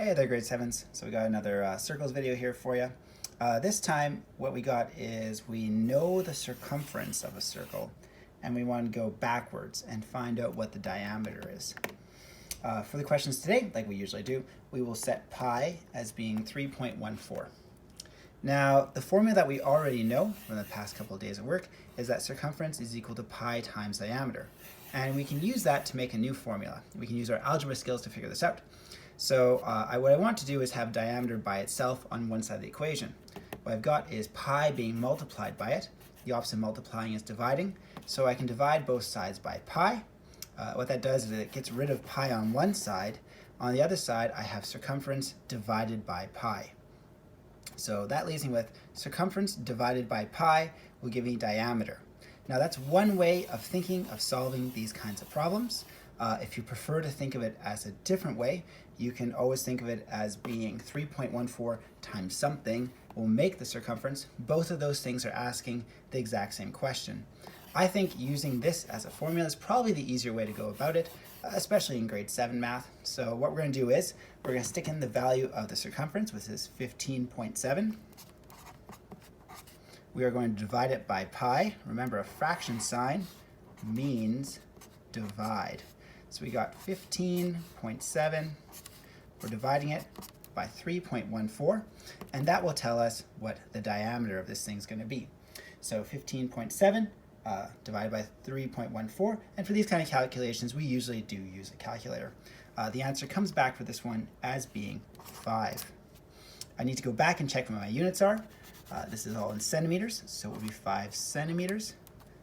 Hey there, grade 7s. So we got another circles video here for you. This time what we got is we know the circumference of a circle and we want to go backwards and find out what the diameter is. For the questions today, like we usually do, we will set pi as being 3.14. Now, the formula that we already know from the past couple of days of work is that circumference is equal to pi times diameter. And we can use that to make a new formula. We can use our algebra skills to figure this out. So what I want to do is have diameter by itself on one side of the equation. What I've got is pi being multiplied by it. The opposite of multiplying is dividing. So I can divide both sides by pi. What that does is it gets rid of pi on one side. On the other side, I have circumference divided by pi. So that leaves me with circumference divided by pi will give me diameter. Now that's one way of thinking of solving these kinds of problems. If you prefer to think of it as a different way, you can always think of it as being 3.14 times something will make the circumference. Both of those things are asking the exact same question. I think using this as a formula is probably the easier way to go about it, especially in grade 7 math. So what we're going to do is we're going to stick in the value of the circumference, which is 15.7. We are going to divide it by pi. Remember, a fraction sign means divide. So we got 15.7. We're dividing it by 3.14, and that will tell us what the diameter of this thing is going to be. So 15.7 divided by 3.14, and for these kind of calculations, we usually do use a calculator. The answer comes back for this one as being 5. I need to go back and check what my units are. This is all in centimeters, so it will be 5 centimeters.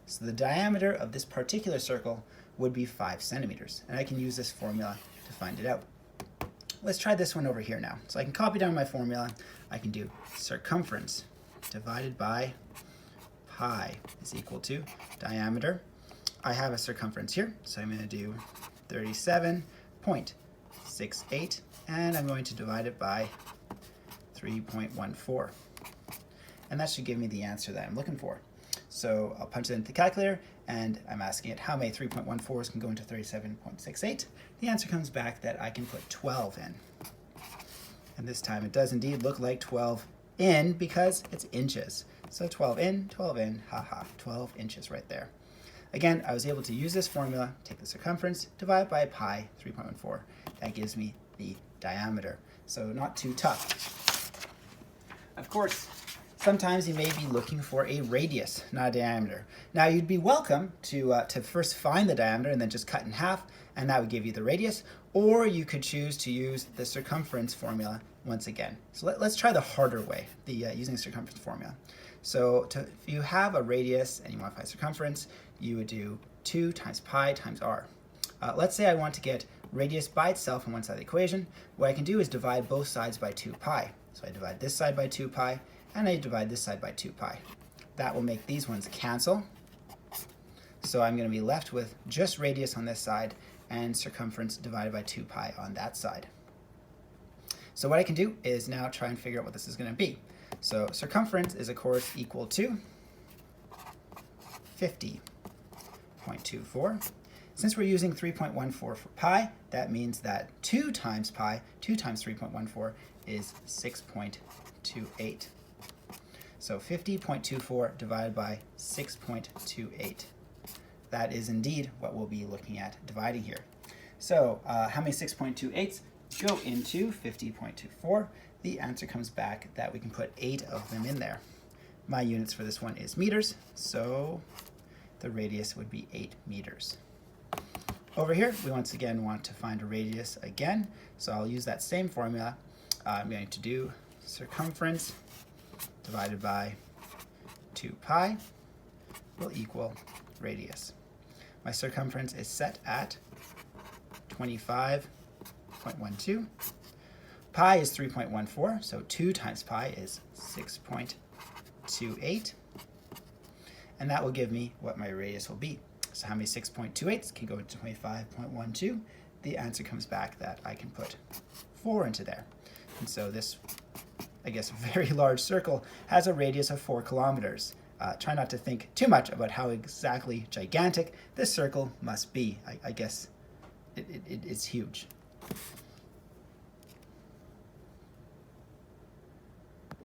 So the diameter of this particular circle would be 5 centimeters, and I can use this formula to find it out. Let's try this one over here now. So I can copy down my formula. I can do circumference divided by pi is equal to diameter. I have a circumference here, so I'm going to do 37.68, and I'm going to divide it by 3.14. And that should give me the answer that I'm looking for. So I'll punch it into the calculator, and I'm asking it how many 3.14s can go into 37.68. The answer comes back that I can put 12 in. And this time it does indeed look like 12 in because it's inches. So 12 in, haha, 12 inches right there. Again, I was able to use this formula, take the circumference, divide by pi, 3.14. That gives me the diameter. So not too tough. Of course, sometimes you may be looking for a radius, not a diameter. Now you'd be welcome to first find the diameter and then just cut in half, and that would give you the radius, or you could choose to use the circumference formula once again. So let's try the harder way, using the circumference formula. So if you have a radius and you modify circumference, you would do 2 times pi times r. Let's say I want to get radius by itself on one side of the equation. What I can do is divide both sides by 2 pi. So I divide this side by 2 pi, and I divide this side by 2 pi. That will make these ones cancel. So I'm going to be left with just radius on this side and circumference divided by 2 pi on that side. So what I can do is now try and figure out what this is going to be. So circumference is of course equal to 50.24. Since we're using 3.14 for pi, that means that 2 times pi, 2 times 3.14 is 6.28. So 50.24 divided by 6.28. That is indeed what we'll be looking at dividing here. So how many 6.28s go into 50.24? The answer comes back that we can put 8 of them in there. My units for this one is meters, so the radius would be 8 meters. Over here, we once again want to find a radius again, so I'll use that same formula. I'm going to do circumference divided by 2 pi will equal radius. My circumference is set at 25.12. Pi is 3.14, so 2 times pi is 6.28. And that will give me what my radius will be. So how many 6.28s can go into 25.12? The answer comes back that I can put 4 into there. And so this, I guess, very large circle has a radius of 4 kilometers. Try not to think too much about how exactly gigantic this circle must be. I guess it's huge.